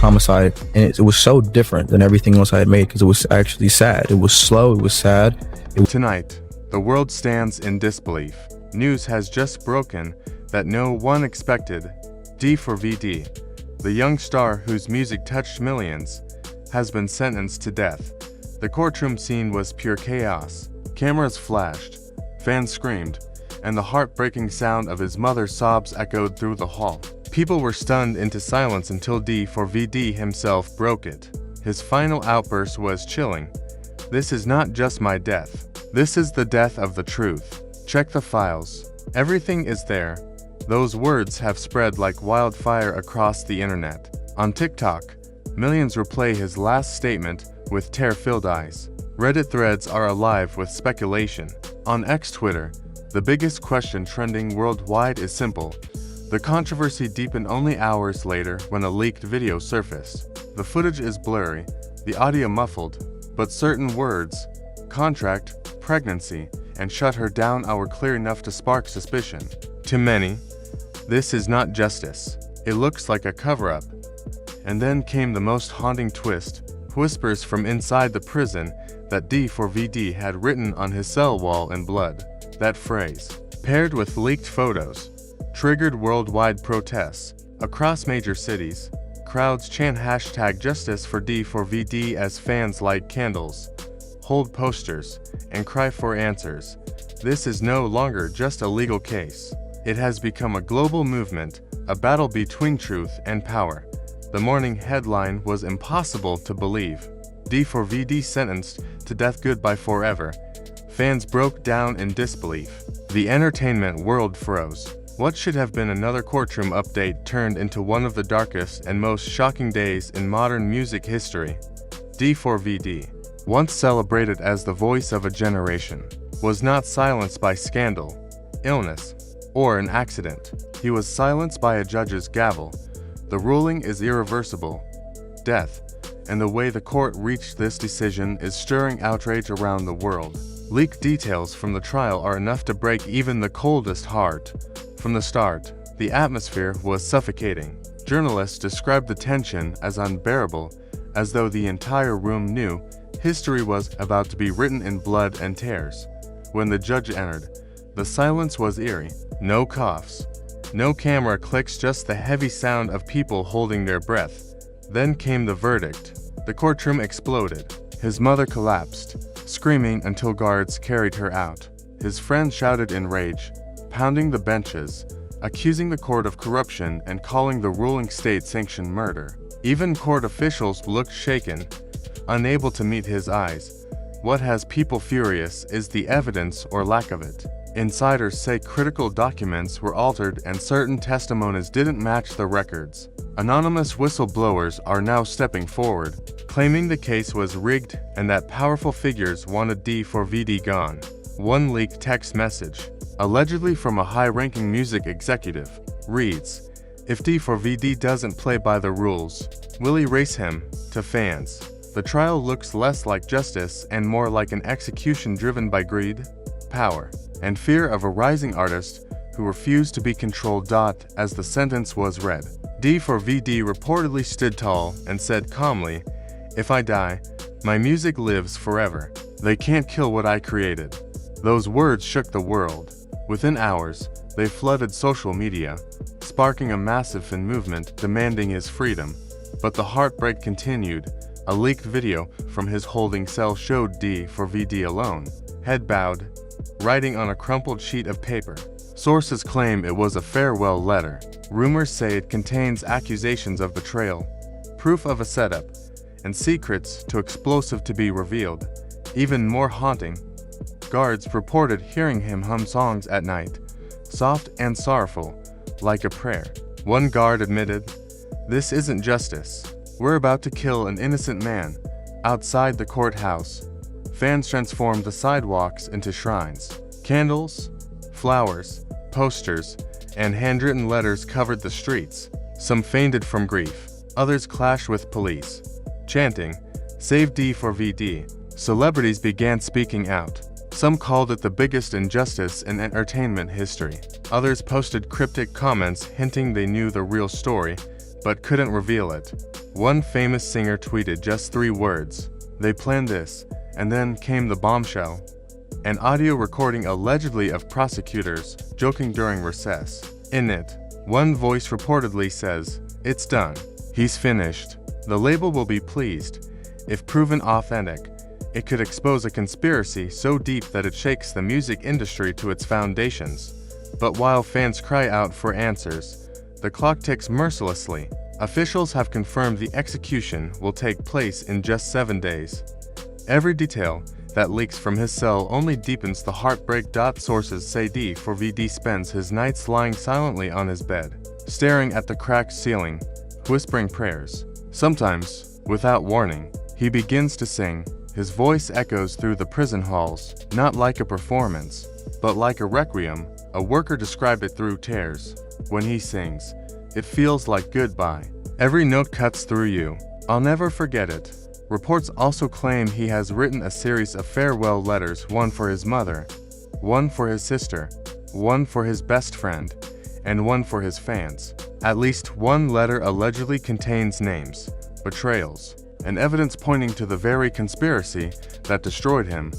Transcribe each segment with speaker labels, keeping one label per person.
Speaker 1: homicide, and it was so different than everything else I had made because it was actually sad. It was slow, it was sad.
Speaker 2: Tonight, the world stands in disbelief. News has just broken that no one expected. D4vd, the young star whose music touched millions, has been sentenced to death. The courtroom scene was pure chaos. Cameras flashed, fans screamed, and the heartbreaking sound of his mother's sobs echoed through the hall. People were stunned into silence until D4vd himself broke it. His final outburst was chilling. "This is not just my death. This is the death of the truth. Check the files. Everything is there." Those words have spread like wildfire across the internet. On TikTok, millions replay his last statement with tear-filled eyes. Reddit threads are alive with speculation. On X Twitter, the biggest question trending worldwide is simple. The controversy deepened only hours later when a leaked video surfaced. The footage is blurry, the audio muffled, but certain words, contract, pregnancy, and shut her down, are clear enough to spark suspicion. To many, this is not justice. It looks like a cover-up. And then came the most haunting twist. Whispers from inside the prison that D4vd had written on his cell wall in blood. That phrase, paired with leaked photos, triggered worldwide protests. Across major cities, crowds chant #Justice for D4vd as fans light candles, hold posters, and cry for answers. This is no longer just a legal case. It has become a global movement, a battle between truth and power. The morning headline was impossible to believe. D4vd sentenced to death, goodbye forever. Fans broke down in disbelief. The entertainment world froze. What should have been another courtroom update turned into one of the darkest and most shocking days in modern music history. D4vd, once celebrated as the voice of a generation, was not silenced by scandal, illness, or an accident. He was silenced by a judge's gavel. The ruling is irreversible. Death, and the way the court reached this decision is stirring outrage around the world. Leaked details from the trial are enough to break even the coldest heart. From the start, the atmosphere was suffocating. Journalists described the tension as unbearable, as though the entire room knew history was about to be written in blood and tears. When the judge entered, the silence was eerie. No coughs, no camera clicks, just the heavy sound of people holding their breath. Then came the verdict. The courtroom exploded. His mother collapsed, screaming until guards carried her out. His friends shouted in rage, pounding the benches, accusing the court of corruption and calling the ruling state-sanctioned murder. Even court officials looked shaken, unable to meet his eyes. What has people furious is the evidence or lack of it. Insiders say critical documents were altered and certain testimonies didn't match the records. Anonymous whistleblowers are now stepping forward, claiming the case was rigged and that powerful figures wanted D4vd gone. One leaked text message, allegedly from a high-ranking music executive, reads, "If D4vd doesn't play by the rules, we'll erase him," to fans. The trial looks less like justice and more like an execution driven by greed, power, and fear of a rising artist who refused to be controlled. As the sentence was read, D4vd reportedly stood tall and said calmly, "If I die, my music lives forever. They can't kill what I created." Those words shook the world. Within hours, they flooded social media, sparking a massive fan movement demanding his freedom. But the heartbreak continued. A leaked video from his holding cell showed D4vd alone, head bowed, writing on a crumpled sheet of paper. Sources claim it was a farewell letter. Rumors say it contains accusations of betrayal, proof of a setup, and secrets too explosive to be revealed. Even more haunting, guards reported hearing him hum songs at night, soft and sorrowful, like a prayer. One guard admitted, "This isn't justice. We're about to kill an innocent man." Outside the courthouse, fans transformed the sidewalks into shrines. Candles, flowers, posters, and handwritten letters covered the streets. Some fainted from grief. Others clashed with police, chanting, "Save D4vd." Celebrities began speaking out. Some called it the biggest injustice in entertainment history. Others posted cryptic comments hinting they knew the real story. but couldn't reveal it. One famous singer tweeted just 3 words. They planned this, and then came the bombshell. An audio recording allegedly of prosecutors joking during recess. In it, one voice reportedly says, "It's done. He's finished. The label will be pleased. If proven authentic, it could expose a conspiracy so deep that it shakes the music industry to its foundations." But while fans cry out for answers, the clock ticks mercilessly. Officials have confirmed the execution will take place in just 7 days. Every detail that leaks from his cell only deepens the heartbreak. Sources say D4vd spends his nights lying silently on his bed, staring at the cracked ceiling, whispering prayers. Sometimes, without warning, he begins to sing. His voice echoes through the prison halls, not like a performance, but like a requiem. A worker described it through tears. When he sings, it feels like goodbye. Every note cuts through you. I'll never forget it. Reports also claim he has written a series of farewell letters, one for his mother, one for his sister, one for his best friend, and one for his fans. At least one letter allegedly contains names, betrayals, and evidence pointing to the very conspiracy that destroyed him.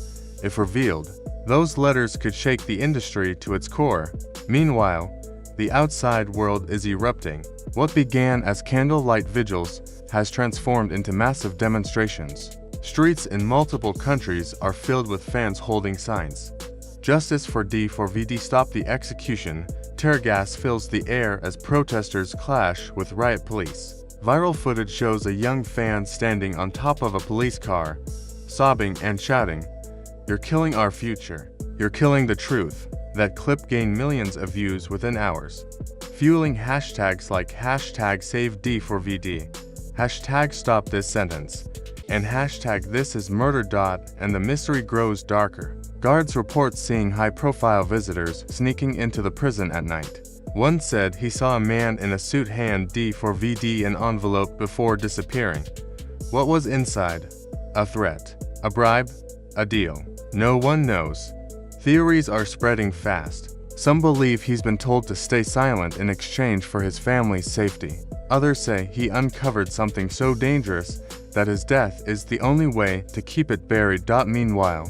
Speaker 2: If revealed, those letters could shake the industry to its core. Meanwhile, the outside world is erupting. What began as candlelight vigils has transformed into massive demonstrations. Streets in multiple countries are filled with fans holding signs. Justice for D4vd, stop the execution. Tear gas fills the air as protesters clash with riot police. Viral footage shows a young fan standing on top of a police car, sobbing and shouting, "You're killing our future. You're killing the truth." That clip gained millions of views within hours, fueling hashtags like #SaveD4vd, #StopThisSentence, and #ThisIsMurder. And the mystery grows darker. Guards report seeing high-profile visitors sneaking into the prison at night. One said he saw a man in a suit hand D4vd an envelope before disappearing. What was inside? A threat? A bribe? A deal? No one knows. Theories are spreading fast. Some believe he's been told to stay silent in exchange for his family's safety. Others say he uncovered something so dangerous that his death is the only way to keep it buried. Meanwhile,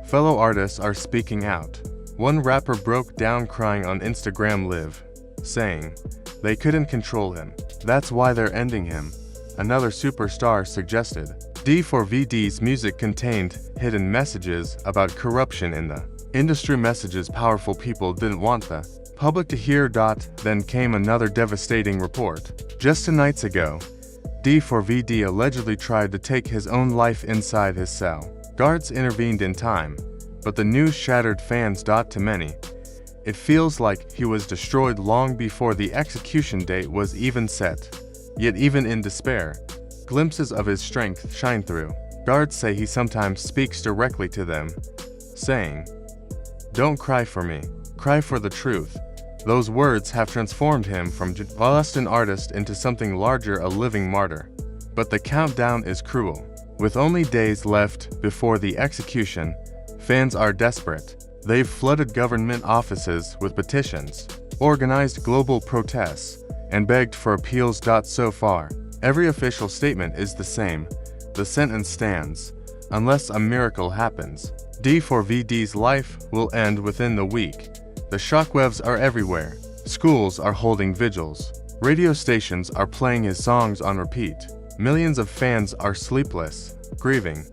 Speaker 2: fellow artists are speaking out. One rapper broke down crying on Instagram Live, saying, "They couldn't control him. That's why they're ending him." Another superstar suggested. D4vd's music contained hidden messages about corruption in the industry, messages powerful people didn't want the public to hear. Then came another devastating report. Just 2 nights ago, D4vd allegedly tried to take his own life inside his cell. Guards intervened in time, but the news shattered fans. To many, it feels like he was destroyed long before the execution date was even set. Yet even in despair, glimpses of his strength shine through. Guards say he sometimes speaks directly to them, saying, "Don't cry for me, cry for the truth." Those words have transformed him from just an artist into something larger, a living martyr. But the countdown is cruel. With only days left before the execution, fans are desperate. They've flooded government offices with petitions, organized global protests, and begged for appeals. So far, every official statement is the same. The sentence stands, unless a miracle happens. D4vd's life will end within the week. The shockwaves are everywhere. Schools are holding vigils. Radio stations are playing his songs on repeat. Millions of fans are sleepless, grieving,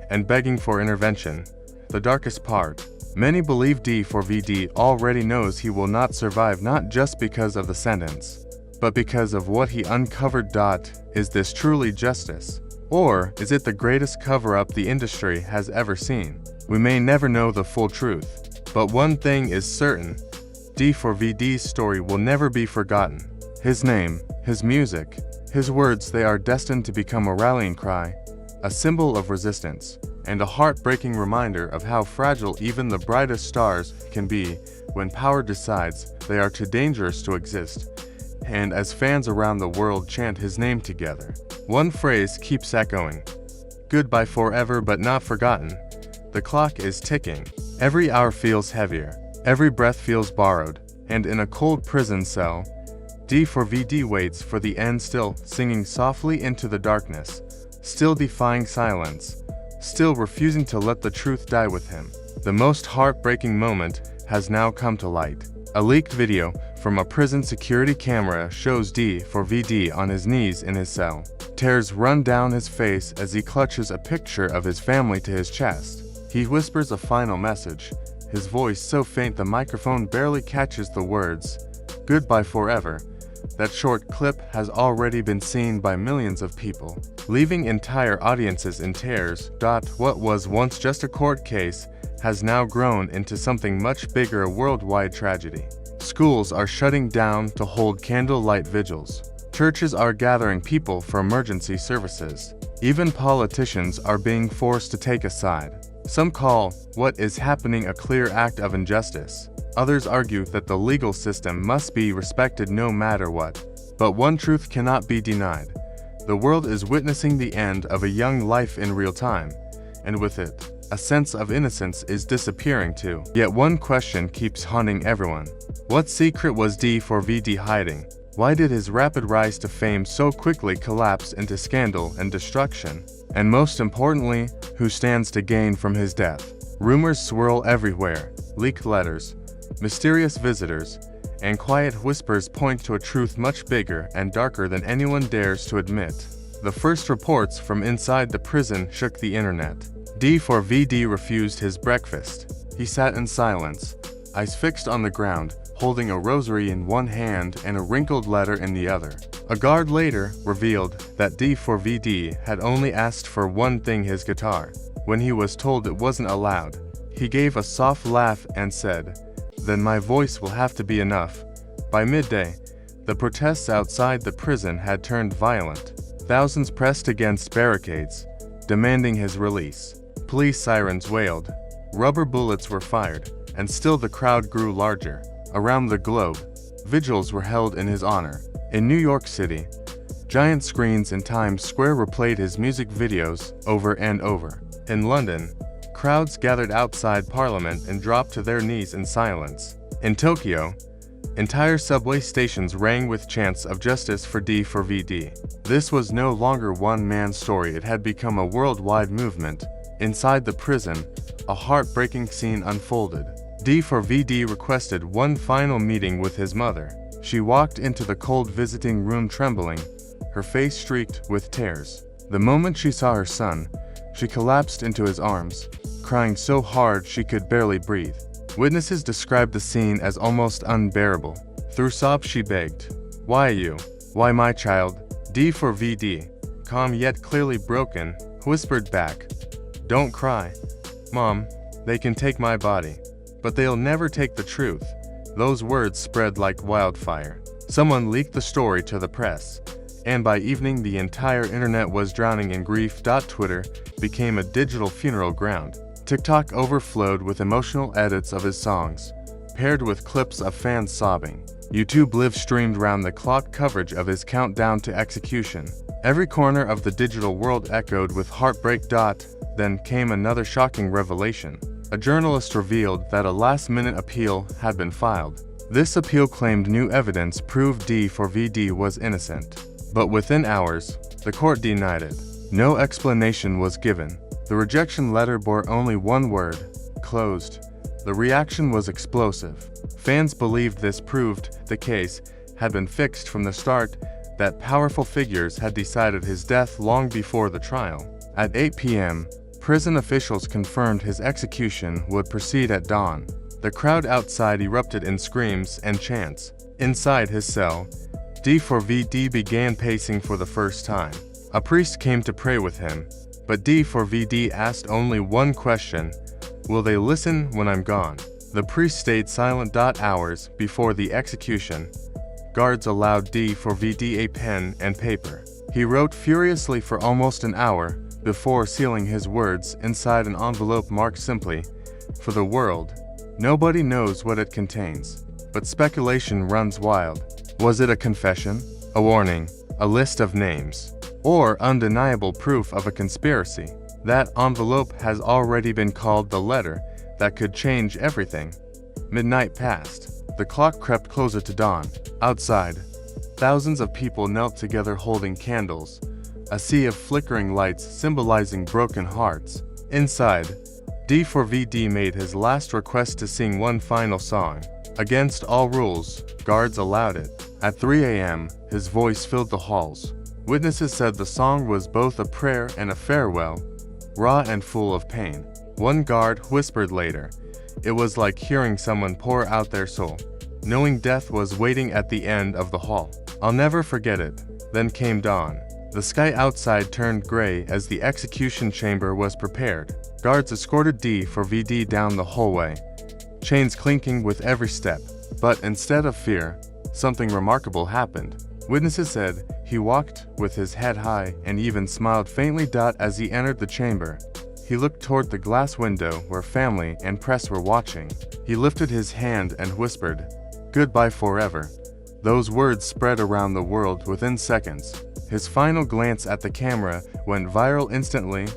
Speaker 2: and begging for intervention. The darkest part, many believe D4vd already knows he will not survive, not just because of the sentence, but because of what he uncovered. Is this truly justice? Or is it the greatest cover-up the industry has ever seen? We may never know the full truth, but one thing is certain: D4vd's story will never be forgotten. His name, his music, his words, they are destined to become a rallying cry, a symbol of resistance, and a heartbreaking reminder of how fragile even the brightest stars can be when power decides they are too dangerous to exist. And as fans around the world chant his name together, one phrase keeps echoing: goodbye forever but not forgotten. The clock is ticking. Every hour feels heavier. Every breath feels borrowed. And in a cold prison cell, D4vd waits for the end, still singing softly into the darkness, still defying silence, still refusing to let the truth die with him. The most heartbreaking moment has now come to light. A leaked video from a prison security camera shows D4vd on his knees in his cell. Tears run down his face as he clutches a picture of his family to his chest. He whispers a final message, his voice so faint the microphone barely catches the words, "Goodbye forever." That short clip has already been seen by millions of people, leaving entire audiences in tears. What was once just a court case has now grown into something much bigger, a worldwide tragedy. Schools are shutting down to hold candlelight vigils. Churches are gathering people for emergency services. Even politicians are being forced to take a side. Some call what is happening a clear act of injustice. Others argue that the legal system must be respected no matter what. But one truth cannot be denied. The world is witnessing the end of a young life in real time, and with it, a sense of innocence is disappearing too. Yet one question keeps haunting everyone. What secret was D4vd hiding? Why did his rapid rise to fame so quickly collapse into scandal and destruction? And most importantly, who stands to gain from his death? Rumors swirl everywhere. Leaked letters, mysterious visitors, and quiet whispers point to a truth much bigger and darker than anyone dares to admit. The first reports from inside the prison shook the internet. D4vd refused his breakfast. He sat in silence, eyes fixed on the ground, holding a rosary in one hand and a wrinkled letter in the other. A guard later revealed that D4vd had only asked for one thing, his guitar. When he was told it wasn't allowed, he gave a soft laugh and said, "Then my voice will have to be enough." By midday, the protests outside the prison had turned violent. Thousands pressed against barricades, demanding his release. Police sirens wailed, rubber bullets were fired, and still the crowd grew larger. Around the globe, vigils were held in his honor. In New York City, giant screens in Times Square replayed his music videos over and over. In London, crowds gathered outside Parliament and dropped to their knees in silence. In Tokyo, entire subway stations rang with chants of justice for D4vd. This was no longer one man's story, it had become a worldwide movement. Inside the prison, a heartbreaking scene unfolded. D4vd requested one final meeting with his mother. She walked into the cold visiting room trembling, her face streaked with tears. The moment she saw her son, she collapsed into his arms, crying so hard she could barely breathe. Witnesses described the scene as almost unbearable. Through sobs she begged, "Why you? Why my child?" D4vd, calm yet clearly broken, whispered back, "Don't cry. Mom, they can take my body, but they'll never take the truth." Those words spread like wildfire. Someone leaked the story to the press, and by evening the entire internet was drowning in grief. Twitter became a digital funeral ground. TikTok overflowed with emotional edits of his songs, paired with clips of fans sobbing. YouTube live-streamed round-the-clock coverage of his countdown to execution. Every corner of the digital world echoed with heartbreak. Then came another shocking revelation. A journalist revealed that a last-minute appeal had been filed. This appeal claimed new evidence proved D4vd was innocent. But within hours, the court denied it. No explanation was given. The rejection letter bore only one word: closed. The reaction was explosive. Fans believed this proved the case had been fixed from the start, that powerful figures had decided his death long before the trial. At 8 p.m., prison officials confirmed his execution would proceed at dawn. The crowd outside erupted in screams and chants. Inside his cell, D4vd began pacing for the first time. A priest came to pray with him, but D4vd asked only one question: "Will they listen when I'm gone?" The priest stayed silent. Hours before the execution, guards allowed D4vd a pen and paper. He wrote furiously for almost an hour before sealing his words inside an envelope marked simply, "For the world." Nobody knows what it contains, but speculation runs wild. Was it a confession, a warning, a list of names, or undeniable proof of a conspiracy? That envelope has already been called the letter that could change everything. Midnight passed. The clock crept closer to dawn. Outside, Thousands of people knelt together holding candles, a sea of flickering lights symbolizing broken hearts. Inside, D4vd made his last request to sing one final song. Against all rules, guards allowed it. At 3 a.m., his voice filled the halls. Witnesses said the song was both a prayer and a farewell, raw and full of pain. One guard whispered later, "It was like hearing someone pour out their soul, knowing death was waiting at the end of the hall. I'll never forget it." Then came dawn. The sky outside turned gray as the execution chamber was prepared. Guards escorted D4vd down the hallway, chains clinking with every step. But instead of fear, something remarkable happened. Witnesses said he walked with his head high and even smiled faintly. As he entered the chamber, he looked toward the glass window where family and press were watching. He lifted his hand and whispered, "Goodbye forever." Those words spread around the world within seconds. His final glance at the camera went viral instantly,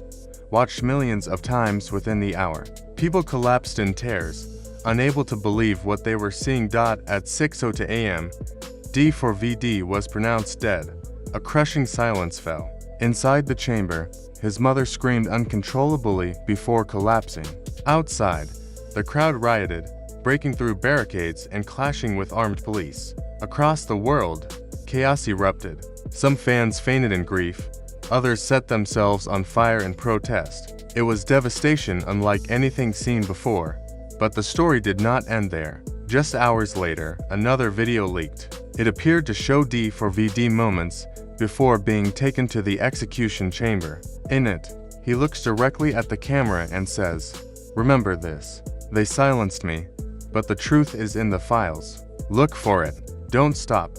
Speaker 2: watched millions of times within the hour. People collapsed in tears, unable to believe what they were seeing. At 6:02 a.m., D4vd was pronounced dead. A crushing silence fell. Inside the chamber, his mother screamed uncontrollably before collapsing. Outside, the crowd rioted, breaking through barricades and clashing with armed police. Across the world, chaos erupted. Some fans fainted in grief, others set themselves on fire in protest. It was devastation unlike anything seen before. But the story did not end there. Just hours later, another video leaked. It appeared to show D4vd moments before being taken to the execution chamber. In it, he looks directly at the camera and says, "Remember this. They silenced me, but the truth is in the files. Look for it. Don't stop."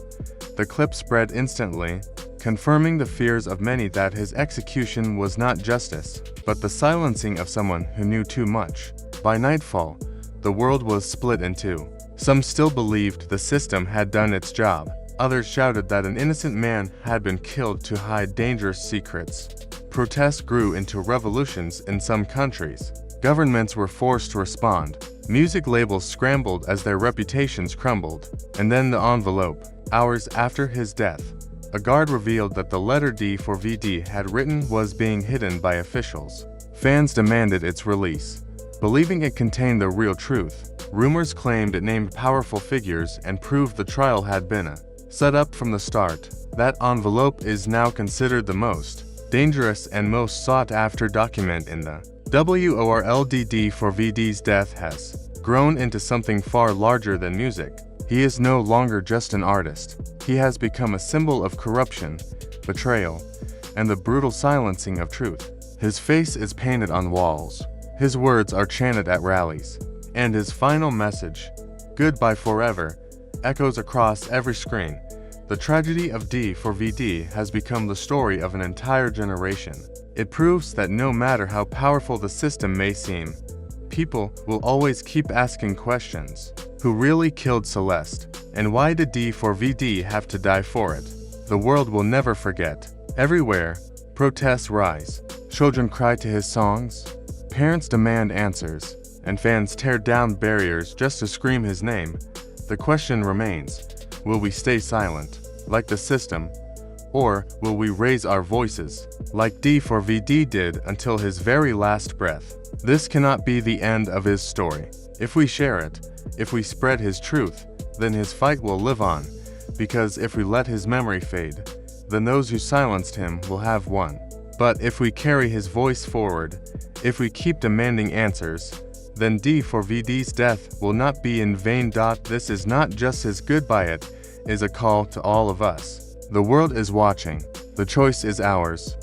Speaker 2: The clip spread instantly, confirming the fears of many that his execution was not justice, but the silencing of someone who knew too much. By nightfall, the world was split in two. Some still believed the system had done its job. Others shouted that an innocent man had been killed to hide dangerous secrets. Protests grew into revolutions in some countries. Governments were forced to respond. Music labels scrambled as their reputations crumbled. And then the envelope. Hours after his death, a guard revealed that the letter D4vd had written was being hidden by officials. Fans demanded its release, believing it contained the real truth. Rumors claimed it named powerful figures and proved the trial had been a setup from the start. That envelope is now considered the most dangerous and most sought-after document in the world. D4vd's death has grown into something far larger than music. He is no longer just an artist. He has become a symbol of corruption, betrayal, and the brutal silencing of truth. His face is painted on walls. His words are chanted at rallies. And his final message, "Goodbye forever," echoes across every screen. The tragedy of D4vd has become the story of an entire generation. It proves that no matter how powerful the system may seem, people will always keep asking questions. Who really killed Celeste? And why did D4vd have to die for it? The world will never forget. Everywhere, protests rise. Children cry to his songs. Parents demand answers. And fans tear down barriers just to scream his name. The question remains, will we stay silent, like the system? Or will we raise our voices, like D4vd did until his very last breath? This cannot be the end of his story. If we share it, if we spread his truth, then his fight will live on. Because if we let his memory fade, then those who silenced him will have won. But if we carry his voice forward, if we keep demanding answers, then D4vd's death will not be in vain. This is not just his goodbye, it is a call to all of us. The world is watching. The choice is ours.